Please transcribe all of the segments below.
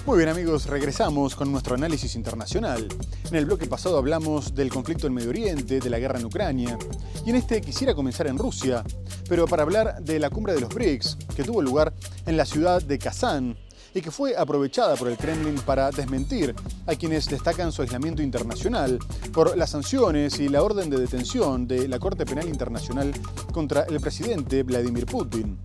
Muy bien amigos, regresamos con nuestro análisis internacional. En el bloque pasado hablamos del conflicto en Medio Oriente, de la guerra en Ucrania, y en este quisiera comenzar en Rusia, pero para hablar de la cumbre de los BRICS, que tuvo lugar en la ciudad de Kazán, y que fue aprovechada por el Kremlin para desmentir a quienes destacan su aislamiento internacional por las sanciones y la orden de detención de la Corte Penal Internacional contra el presidente Vladimir Putin.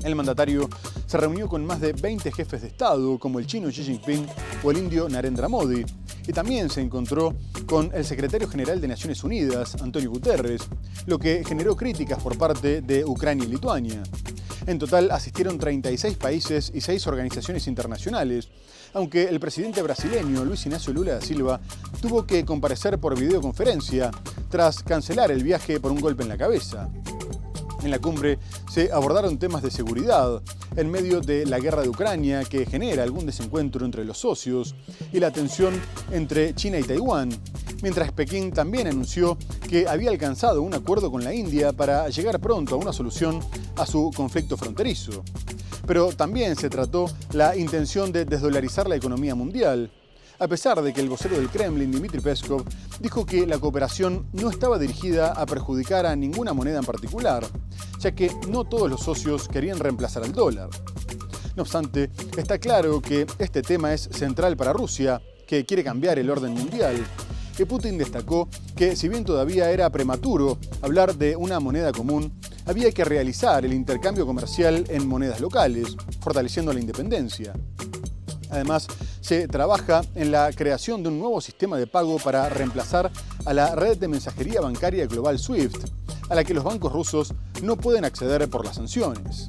El mandatario se reunió con más de 20 jefes de Estado, como el chino Xi Jinping o el indio Narendra Modi, y también se encontró con el secretario general de Naciones Unidas, Antonio Guterres, lo que generó críticas por parte de Ucrania y Lituania. En total asistieron 36 países y 6 organizaciones internacionales, aunque el presidente brasileño Luis Ignacio Lula da Silva tuvo que comparecer por videoconferencia tras cancelar el viaje por un golpe en la cabeza. En la cumbre se abordaron temas de seguridad en medio de la guerra de Ucrania que genera algún desencuentro entre los socios y la tensión entre China y Taiwán, mientras Pekín también anunció que había alcanzado un acuerdo con la India para llegar pronto a una solución a su conflicto fronterizo. Pero también se trató la intención de desdolarizar la economía mundial, a pesar de que el vocero del Kremlin, Dmitry Peskov, dijo que la cooperación no estaba dirigida a perjudicar a ninguna moneda en particular, ya que no todos los socios querían reemplazar al dólar. No obstante, está claro que este tema es central para Rusia, que quiere cambiar el orden mundial. Y Putin destacó que, si bien todavía era prematuro hablar de una moneda común, había que realizar el intercambio comercial en monedas locales, fortaleciendo la independencia. Además, se trabaja en la creación de un nuevo sistema de pago para reemplazar a la red de mensajería bancaria global SWIFT, a la que los bancos rusos no pueden acceder por las sanciones.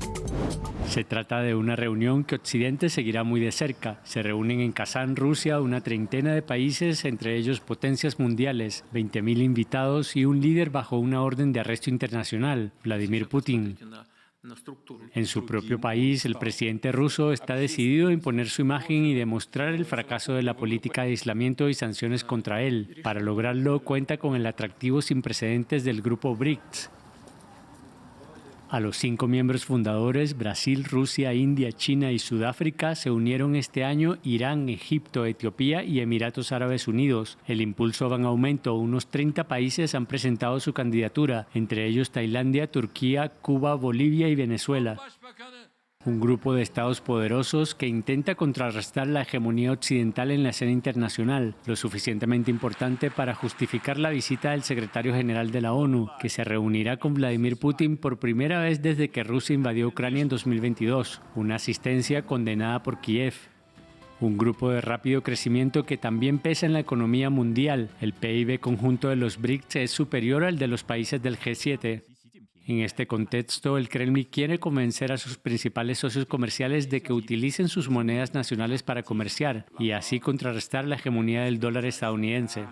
Se trata de una reunión que Occidente seguirá muy de cerca. Se reúnen en Kazán, Rusia, una treintena de países, entre ellos potencias mundiales, 20.000 invitados y un líder bajo una orden de arresto internacional, Vladimir Putin. En su propio país, el presidente ruso está decidido a imponer su imagen y demostrar el fracaso de la política de aislamiento y sanciones contra él. Para lograrlo, cuenta con el atractivo sin precedentes del grupo BRICS. A los 5 miembros fundadores, Brasil, Rusia, India, China y Sudáfrica, se unieron este año Irán, Egipto, Etiopía y Emiratos Árabes Unidos. El impulso va en aumento. Unos 30 países han presentado su candidatura, entre ellos Tailandia, Turquía, Cuba, Bolivia y Venezuela. Un grupo de estados poderosos que intenta contrarrestar la hegemonía occidental en la escena internacional, lo suficientemente importante para justificar la visita del secretario general de la ONU, que se reunirá con Vladimir Putin por primera vez desde que Rusia invadió Ucrania en 2022, una asistencia condenada por Kiev. Un grupo de rápido crecimiento que también pesa en la economía mundial. El PIB conjunto de los BRICS es superior al de los países del G7. En este contexto, el Kremlin quiere convencer a sus principales socios comerciales de que utilicen sus monedas nacionales para comerciar y así contrarrestar la hegemonía del dólar estadounidense.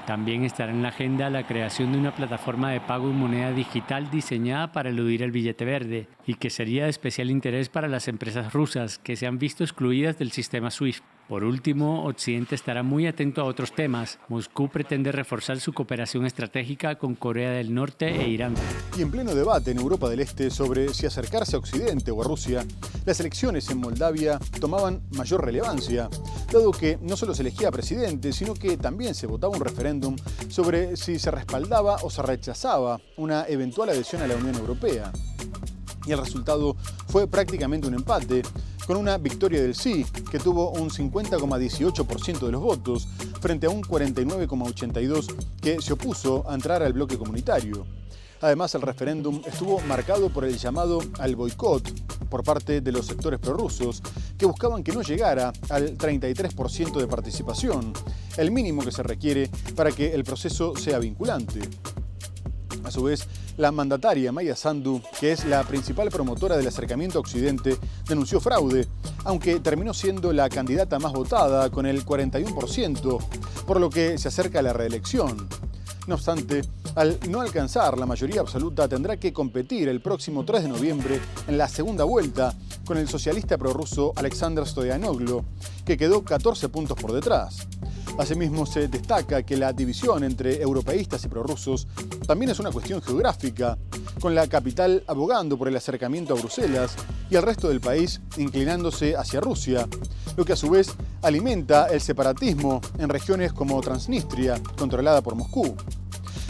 También estará en la agenda la creación de una plataforma de pago en moneda digital diseñada para eludir el billete verde y que sería de especial interés para las empresas rusas que se han visto excluidas del sistema SWIFT. Por último, Occidente estará muy atento a otros temas. Moscú pretende reforzar su cooperación estratégica con Corea del Norte e Irán. Y en pleno debate en Europa del Este sobre si acercarse a Occidente o a Rusia, las elecciones en Moldavia tomaban mayor relevancia, dado que no solo se elegía presidente, sino que también se votaba un referéndum sobre si se respaldaba o se rechazaba una eventual adhesión a la Unión Europea. Y el resultado fue prácticamente un empate, con una victoria del sí, que tuvo un 50,18% de los votos, frente a un 49,82% que se opuso a entrar al bloque comunitario. Además, el referéndum estuvo marcado por el llamado al boicot por parte de los sectores prorrusos, que buscaban que no llegara al 33% de participación, el mínimo que se requiere para que el proceso sea vinculante. A su vez, la mandataria Maya Sandu, que es la principal promotora del acercamiento a Occidente, denunció fraude, aunque terminó siendo la candidata más votada con el 41%, por lo que se acerca a la reelección. No obstante, al no alcanzar la mayoría absoluta, tendrá que competir el próximo 3 de noviembre en la segunda vuelta con el socialista prorruso Alexander Stoyanoglo, que quedó 14 puntos por detrás. Asimismo, se destaca que la división entre europeístas y prorrusos también es una cuestión geográfica, con la capital abogando por el acercamiento a Bruselas y el resto del país inclinándose hacia Rusia, lo que a su vez alimenta el separatismo en regiones como Transnistria, controlada por Moscú.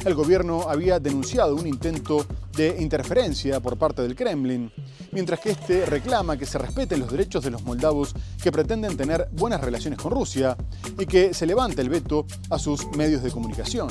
El gobierno había denunciado un intento de interferencia por parte del Kremlin, mientras que este reclama que se respeten los derechos de los moldavos que pretenden tener buenas relaciones con Rusia y que se levante el veto a sus medios de comunicación.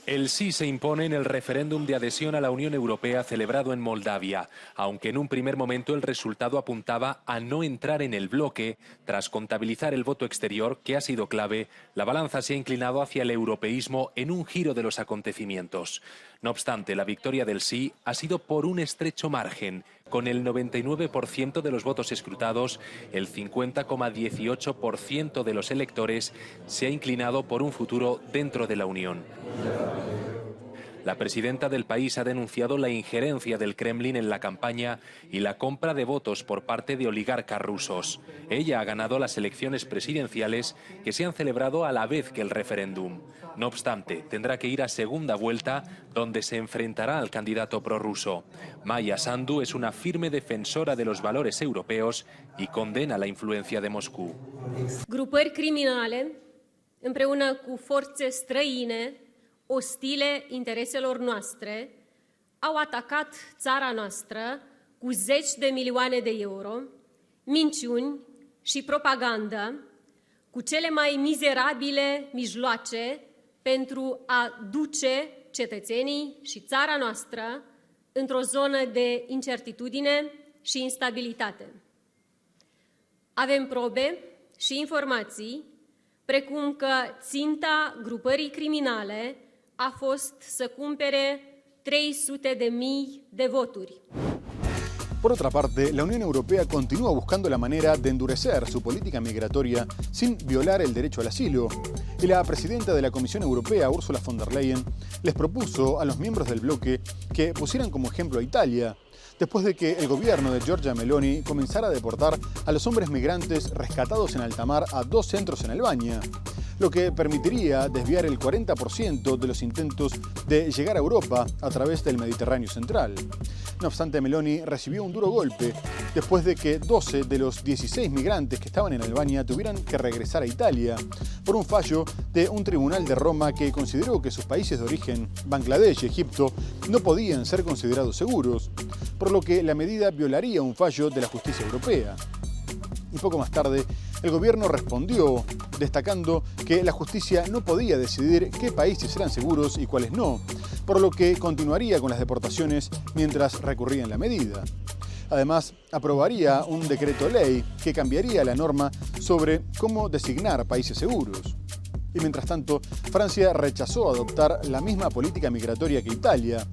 El sí se impone en el referéndum de adhesión a la Unión Europea celebrado en Moldavia, aunque en un primer momento el resultado apuntaba a no entrar en el bloque. Tras contabilizar el voto exterior, que ha sido clave, la balanza se ha inclinado hacia el europeísmo en un giro de los acontecimientos. No obstante, la victoria del sí ha sido por un estrecho margen. Con el 99% de los votos escrutados, el 50,18% de los electores se ha inclinado por un futuro dentro de la Unión. La presidenta del país ha denunciado la injerencia del Kremlin en la campaña y la compra de votos por parte de oligarcas rusos. Ella ha ganado las elecciones presidenciales que se han celebrado a la vez que el referéndum. No obstante, tendrá que ir a segunda vuelta, donde se enfrentará al candidato prorruso. Maia Sandu es una firme defensora de los valores europeos y condena la influencia de Moscú. Grupări criminale, împreună cu forțe străine, ostile intereselor noastre, au atacat țara noastră cu zeci de milioane de euro, minciuni și propagandă, cu cele mai mizerabile mijloace pentru a duce cetățenii și țara noastră într-o zonă de incertitudine și instabilitate. Avem probe și informații, precum că ținta grupării criminale a fost să cumpere 300.000 de voturi. Por otra parte, la Unión Europea continúa buscando la manera de endurecer su política migratoria sin violar el derecho al asilo. Y la presidenta de la Comisión Europea, Ursula von der Leyen, les propuso a los miembros del bloque que pusieran como ejemplo a Italia, después de que el gobierno de Giorgia Meloni comenzara a deportar a los hombres migrantes rescatados en alta mar a 2 centros en Albania, lo que permitiría desviar el 40% de los intentos de llegar a Europa a través del Mediterráneo central. No obstante, Meloni recibió un duro golpe después de que 12 de los 16 migrantes que estaban en Albania tuvieran que regresar a Italia por un fallo de un tribunal de Roma que consideró que sus países de origen, Bangladesh y Egipto, no podían ser considerados seguros, por lo que la medida violaría un fallo de la justicia europea. Y poco más tarde, el gobierno respondió destacando que la justicia no podía decidir qué países eran seguros y cuáles no, por lo que continuaría con las deportaciones mientras recurrían la medida. Además, aprobaría un decreto ley que cambiaría la norma sobre cómo designar países seguros. Y mientras tanto, Francia rechazó adoptar la misma política migratoria que Italia,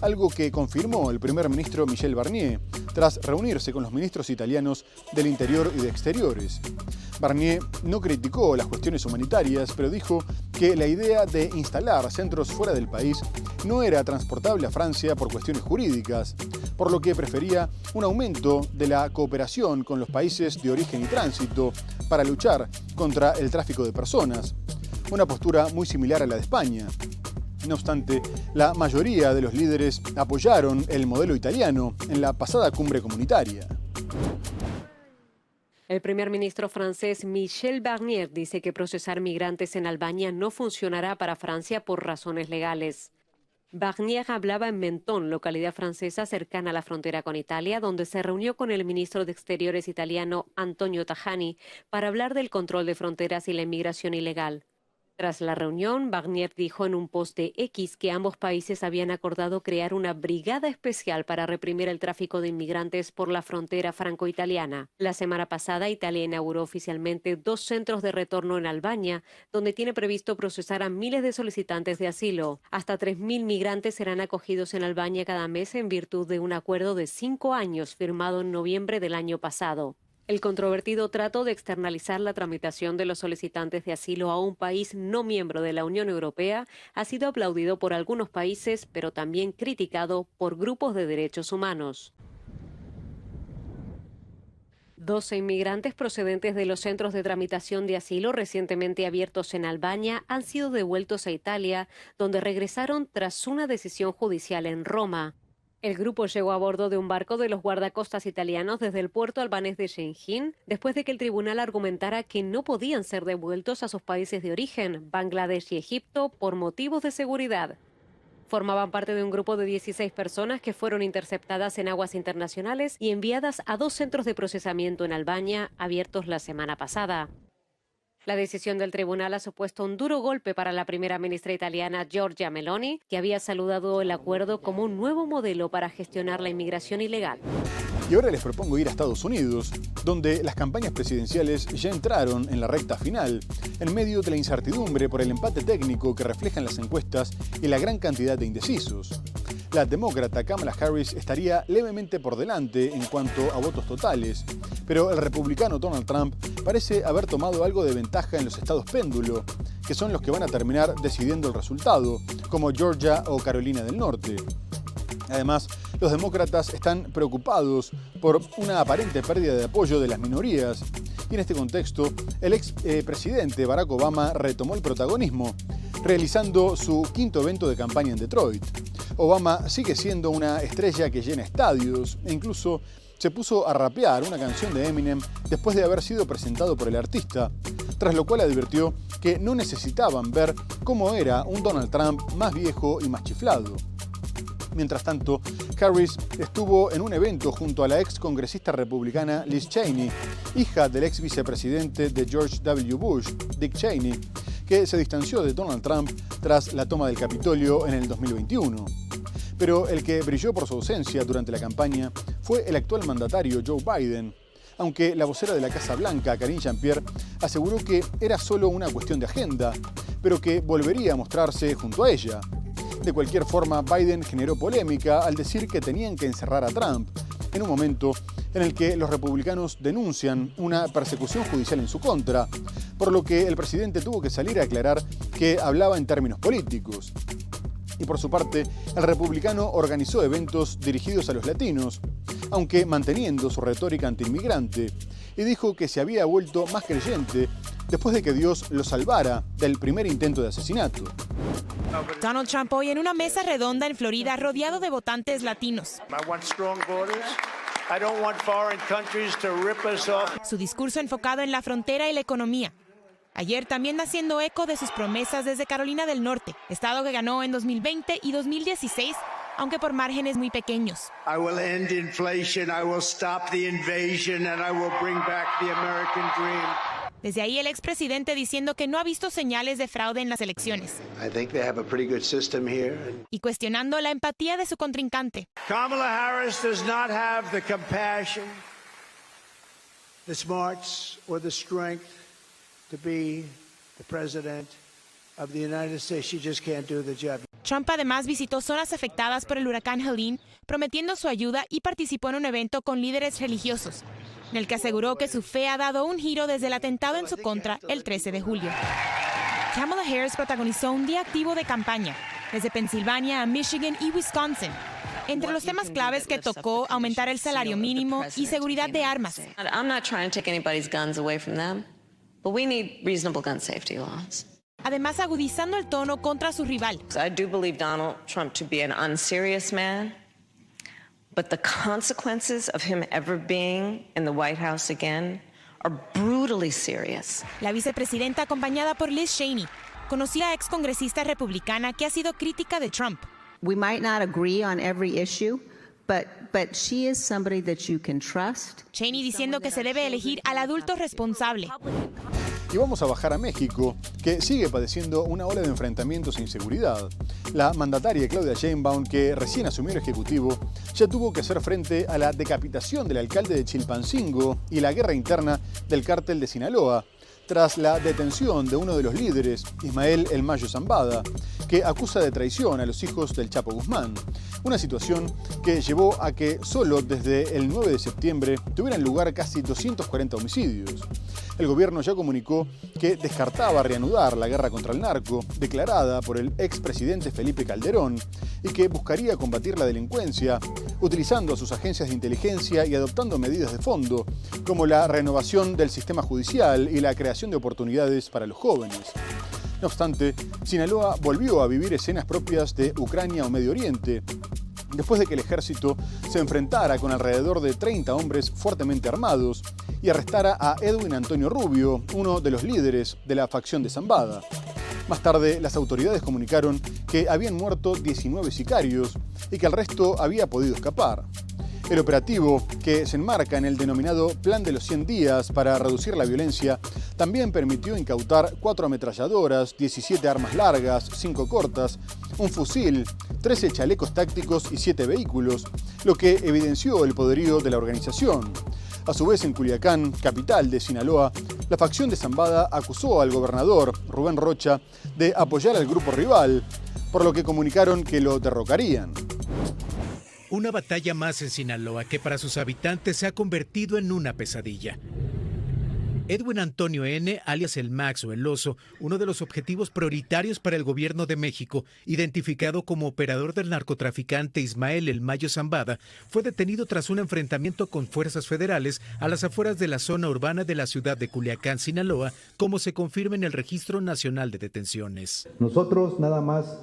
algo que confirmó el primer ministro Michel Barnier tras reunirse con los ministros italianos del Interior y de Exteriores. Barnier no criticó las cuestiones humanitarias, pero dijo que la idea de instalar centros fuera del país no era transportable a Francia por cuestiones jurídicas, por lo que prefería un aumento de la cooperación con los países de origen y tránsito para luchar contra el tráfico de personas, una postura muy similar a la de España. No obstante, la mayoría de los líderes apoyaron el modelo italiano en la pasada cumbre comunitaria. El primer ministro francés Michel Barnier dice que procesar migrantes en Albania no funcionará para Francia por razones legales. Barnier hablaba en Menton, localidad francesa cercana a la frontera con Italia, donde se reunió con el ministro de Exteriores italiano Antonio Tajani para hablar del control de fronteras y la inmigración ilegal. Tras la reunión, Barnier dijo en un post de X que ambos países habían acordado crear una brigada especial para reprimir el tráfico de inmigrantes por la frontera franco-italiana. La semana pasada, Italia inauguró oficialmente 2 centros de retorno en Albania, donde tiene previsto procesar a miles de solicitantes de asilo. Hasta 3.000 migrantes serán acogidos en Albania cada mes en virtud de un acuerdo de 5 años firmado en noviembre del año pasado. El controvertido trato de externalizar la tramitación de los solicitantes de asilo a un país no miembro de la Unión Europea ha sido aplaudido por algunos países, pero también criticado por grupos de derechos humanos. 12 inmigrantes procedentes de los centros de tramitación de asilo recientemente abiertos en Albania han sido devueltos a Italia, donde regresaron tras una decisión judicial en Roma. El grupo llegó a bordo de un barco de los guardacostas italianos desde el puerto albanés de Shengjin, después de que el tribunal argumentara que no podían ser devueltos a sus países de origen, Bangladesh y Egipto, por motivos de seguridad. Formaban parte de un grupo de 16 personas que fueron interceptadas en aguas internacionales y enviadas a 2 centros de procesamiento en Albania, abiertos la semana pasada. La decisión del tribunal ha supuesto un duro golpe para la primera ministra italiana Giorgia Meloni, que había saludado el acuerdo como un nuevo modelo para gestionar la inmigración ilegal. Y ahora les propongo ir a Estados Unidos, donde las campañas presidenciales ya entraron en la recta final, en medio de la incertidumbre por el empate técnico que reflejan las encuestas y la gran cantidad de indecisos. La demócrata Kamala Harris estaría levemente por delante en cuanto a votos totales, pero el republicano Donald Trump parece haber tomado algo de ventaja en los estados péndulo, que son los que van a terminar decidiendo el resultado, como Georgia o Carolina del Norte. Además, los demócratas están preocupados por una aparente pérdida de apoyo de las minorías. Y en este contexto, el expresidente Barack Obama retomó el protagonismo, realizando su 5º evento de campaña en Detroit. Obama sigue siendo una estrella que llena estadios e incluso se puso a rapear una canción de Eminem después de haber sido presentado por el artista, tras lo cual advirtió que no necesitaban ver cómo era un Donald Trump más viejo y más chiflado. Mientras tanto, Harris estuvo en un evento junto a la ex congresista republicana Liz Cheney, hija del ex vicepresidente de George W. Bush, Dick Cheney, que se distanció de Donald Trump tras la toma del Capitolio en el 2021. Pero el que brilló por su ausencia durante la campaña fue el actual mandatario Joe Biden, aunque la vocera de la Casa Blanca, Karine Jean-Pierre, aseguró que era solo una cuestión de agenda, pero que volvería a mostrarse junto a ella. De cualquier forma, Biden generó polémica al decir que tenían que encerrar a Trump, en un momento en el que los republicanos denuncian una persecución judicial en su contra, por lo que el presidente tuvo que salir a aclarar que hablaba en términos políticos. Y por su parte, el republicano organizó eventos dirigidos a los latinos, aunque manteniendo su retórica antiinmigrante, y dijo que se había vuelto más creyente después de que Dios lo salvara del primer intento de asesinato. Donald Trump hoy en una mesa redonda en Florida rodeado de votantes latinos. Su discurso enfocado en la frontera y la economía. Ayer también haciendo eco de sus promesas desde Carolina del Norte, estado que ganó en 2020 y 2016, aunque por márgenes muy pequeños. I will end inflation, I will stop the invasion, and I will bring back the American dream. Desde ahí el expresidente diciendo que no ha visto señales de fraude en las elecciones. I think they have a pretty good system here. Y cuestionando la empatía de su contrincante. Kamala Harris does not have the compassion, the smarts, or the strength to be the president of the United States. She just can't do the job. Trump además visitó zonas afectadas por el huracán Helene, prometiendo su ayuda y participó en un evento con líderes religiosos, en el que aseguró que su fe ha dado un giro desde el atentado en su contra el 13 de julio. Kamala Harris protagonizó un día activo de campaña, desde Pensilvania a Michigan y Wisconsin. Entre los temas claves que tocó, aumentar el salario mínimo y seguridad de armas. I'm not trying to take anybody's guns away from them, but we need reasonable gun safety laws. Además, agudizando el tono contra su rival. I do believe Donald Trump to be an unserious man, but the consequences of him ever being in the White House again are brutally serious. La vicepresidenta, acompañada por Liz Cheney, conoció a ex congresista republicana que ha sido crítica de Trump. We might not agree on every issue, but she is somebody that you can trust. Cheney diciendo que se debe elegir al adulto responsable. Y vamos a bajar a México, que sigue padeciendo una ola de enfrentamientos e inseguridad. La mandataria Claudia Sheinbaum, que recién asumió el Ejecutivo, ya tuvo que hacer frente a la decapitación del alcalde de Chilpancingo y la guerra interna del cártel de Sinaloa, tras la detención de uno de los líderes, Ismael El Mayo Zambada, que acusa de traición a los hijos del Chapo Guzmán. Una situación que llevó a que solo desde el 9 de septiembre tuvieran lugar casi 240 homicidios. El gobierno ya comunicó que descartaba reanudar la guerra contra el narco, declarada por el expresidente Felipe Calderón, y que buscaría combatir la delincuencia, utilizando a sus agencias de inteligencia y adoptando medidas de fondo, como la renovación del sistema judicial y la creación de oportunidades para los jóvenes. No obstante, Sinaloa volvió a vivir escenas propias de Ucrania o Medio Oriente, después de que el ejército se enfrentara con alrededor de 30 hombres fuertemente armados y arrestara a Edwin Antonio Rubio, uno de los líderes de la facción de Zambada. Más tarde, las autoridades comunicaron que habían muerto 19 sicarios y que el resto había podido escapar. El operativo, que se enmarca en el denominado Plan de los 100 días para reducir la violencia, también permitió incautar 4 ametralladoras, 17 armas largas, 5 cortas, un fusil, 13 chalecos tácticos y 7 vehículos, lo que evidenció el poderío de la organización. A su vez, en Culiacán, capital de Sinaloa, la facción de Zambada acusó al gobernador, Rubén Rocha, de apoyar al grupo rival, por lo que comunicaron que lo derrocarían. Una batalla más en Sinaloa que para sus habitantes se ha convertido en una pesadilla. Edwin Antonio N., alias el Max o el Oso, uno de los objetivos prioritarios para el gobierno de México, identificado como operador del narcotraficante Ismael El Mayo Zambada, fue detenido tras un enfrentamiento con fuerzas federales a las afueras de la zona urbana de la ciudad de Culiacán, Sinaloa, como se confirma en el Registro Nacional de Detenciones. Nosotros nada más,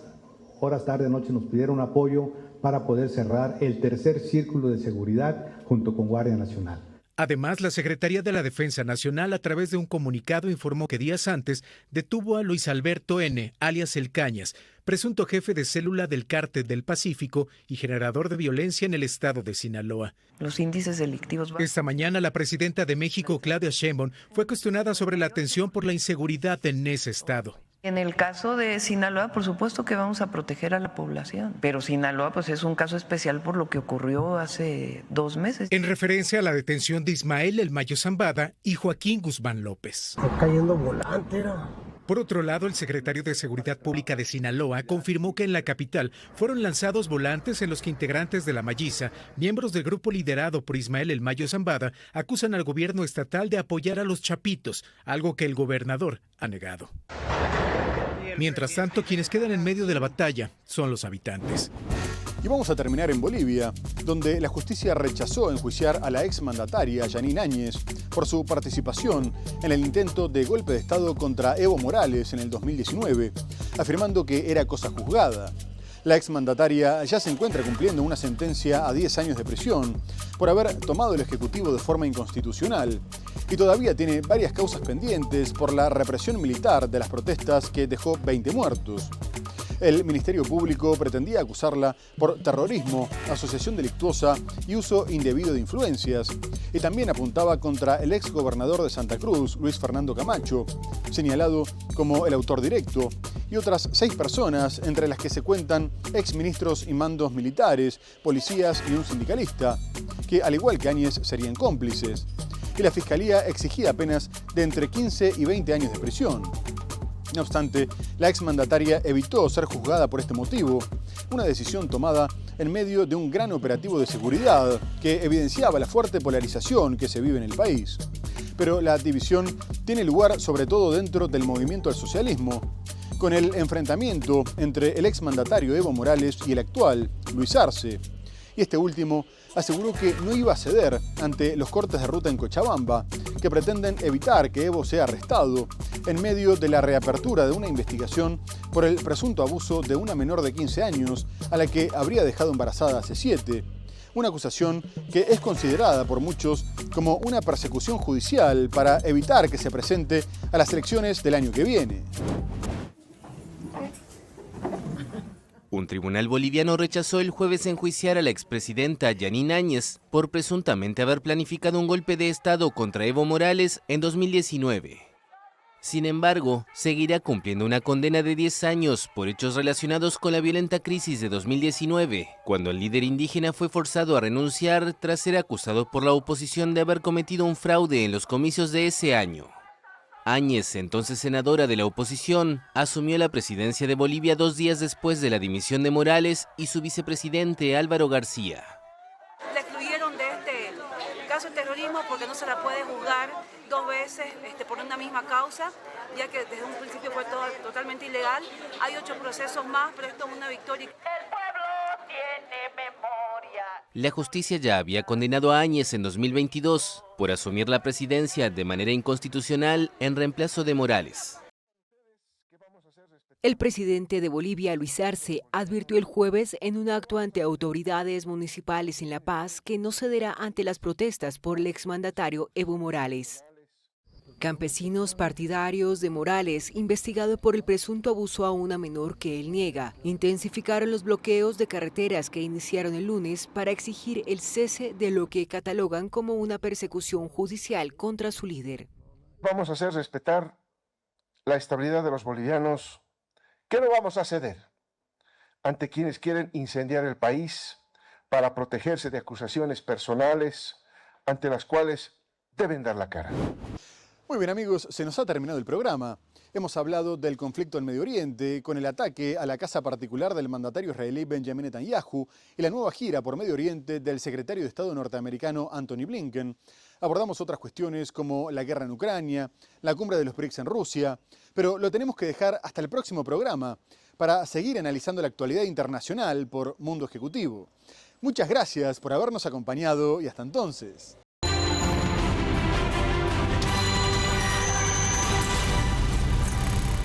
horas tarde, noche, nos pidieron apoyo para poder cerrar el tercer círculo de seguridad junto con Guardia Nacional. Además, la Secretaría de la Defensa Nacional, a través de un comunicado, informó que días antes detuvo a Luis Alberto N., alias El Cañas, presunto jefe de célula del Cártel del Pacífico y generador de violencia en el estado de Sinaloa. Los índices delictivos. Esta mañana, la presidenta de México, Claudia Sheinbaum, fue cuestionada sobre la atención por la inseguridad en ese estado. En el caso de Sinaloa, por supuesto que vamos a proteger a la población, pero Sinaloa pues es un caso especial por lo que ocurrió hace 2 meses. En referencia a la detención de Ismael El Mayo Zambada y Joaquín Guzmán López. Está cayendo volante, ¿no? Por otro lado, el secretario de Seguridad Pública de Sinaloa confirmó que en la capital fueron lanzados volantes en los que integrantes de la Malliza, miembros del grupo liderado por Ismael El Mayo Zambada, acusan al gobierno estatal de apoyar a los chapitos, algo que el gobernador ha negado. Mientras tanto, quienes quedan en medio de la batalla son los habitantes. Y vamos a terminar en Bolivia, donde la justicia rechazó enjuiciar a la exmandataria Jeanine Áñez por su participación en el intento de golpe de Estado contra Evo Morales en el 2019, afirmando que era cosa juzgada. La exmandataria ya se encuentra cumpliendo una sentencia a 10 años de prisión por haber tomado el Ejecutivo de forma inconstitucional y todavía tiene varias causas pendientes por la represión militar de las protestas que dejó 20 muertos. El Ministerio Público pretendía acusarla por terrorismo, asociación delictuosa y uso indebido de influencias, y también apuntaba contra el exgobernador de Santa Cruz, Luis Fernando Camacho, señalado como el autor directo, y otras 6 personas, entre las que se cuentan exministros y mandos militares, policías y un sindicalista, que al igual que Áñez serían cómplices, y la Fiscalía exigía penas de entre 15 y 20 años de prisión. No obstante, la exmandataria evitó ser juzgada por este motivo, una decisión tomada en medio de un gran operativo de seguridad que evidenciaba la fuerte polarización que se vive en el país. Pero la división tiene lugar sobre todo dentro del movimiento al socialismo, con el enfrentamiento entre el exmandatario Evo Morales y el actual, Luis Arce. Y este último aseguró que no iba a ceder ante los cortes de ruta en Cochabamba, que pretenden evitar que Evo sea arrestado en medio de la reapertura de una investigación por el presunto abuso de una menor de 15 años a la que habría dejado embarazada hace 7. Una acusación que es considerada por muchos como una persecución judicial para evitar que se presente a las elecciones del año que viene. Un tribunal boliviano rechazó el jueves enjuiciar a la expresidenta Jeanine Áñez por presuntamente haber planificado un golpe de Estado contra Evo Morales en 2019. Sin embargo, seguirá cumpliendo una condena de 10 años por hechos relacionados con la violenta crisis de 2019, cuando el líder indígena fue forzado a renunciar tras ser acusado por la oposición de haber cometido un fraude en los comicios de ese año. Áñez, entonces senadora de la oposición, asumió la presidencia de Bolivia 2 días después de la dimisión de Morales y su vicepresidente Álvaro García. La excluyeron de este caso de terrorismo porque no se la puede juzgar 2 veces por una misma causa, ya que desde un principio fue totalmente ilegal. Hay 8 procesos más, pero esto es una victoria. El pueblo tiene memoria. La justicia ya había condenado a Áñez en 2022 por asumir la presidencia de manera inconstitucional en reemplazo de Morales. El presidente de Bolivia, Luis Arce, advirtió el jueves en un acto ante autoridades municipales en La Paz que no cederá ante las protestas por el exmandatario Evo Morales. Campesinos partidarios de Morales, investigado por el presunto abuso a una menor que él niega, intensificaron los bloqueos de carreteras que iniciaron el lunes para exigir el cese de lo que catalogan como una persecución judicial contra su líder. Vamos a hacer respetar la estabilidad de los bolivianos, que no vamos a ceder ante quienes quieren incendiar el país para protegerse de acusaciones personales ante las cuales deben dar la cara. Muy bien amigos, se nos ha terminado el programa. Hemos hablado del conflicto en Medio Oriente, con el ataque a la casa particular del mandatario israelí Benjamin Netanyahu y la nueva gira por Medio Oriente del secretario de Estado norteamericano Antony Blinken. Abordamos otras cuestiones como la guerra en Ucrania, la cumbre de los BRICS en Rusia, pero lo tenemos que dejar hasta el próximo programa para seguir analizando la actualidad internacional por Mundo Ejecutivo. Muchas gracias por habernos acompañado y hasta entonces.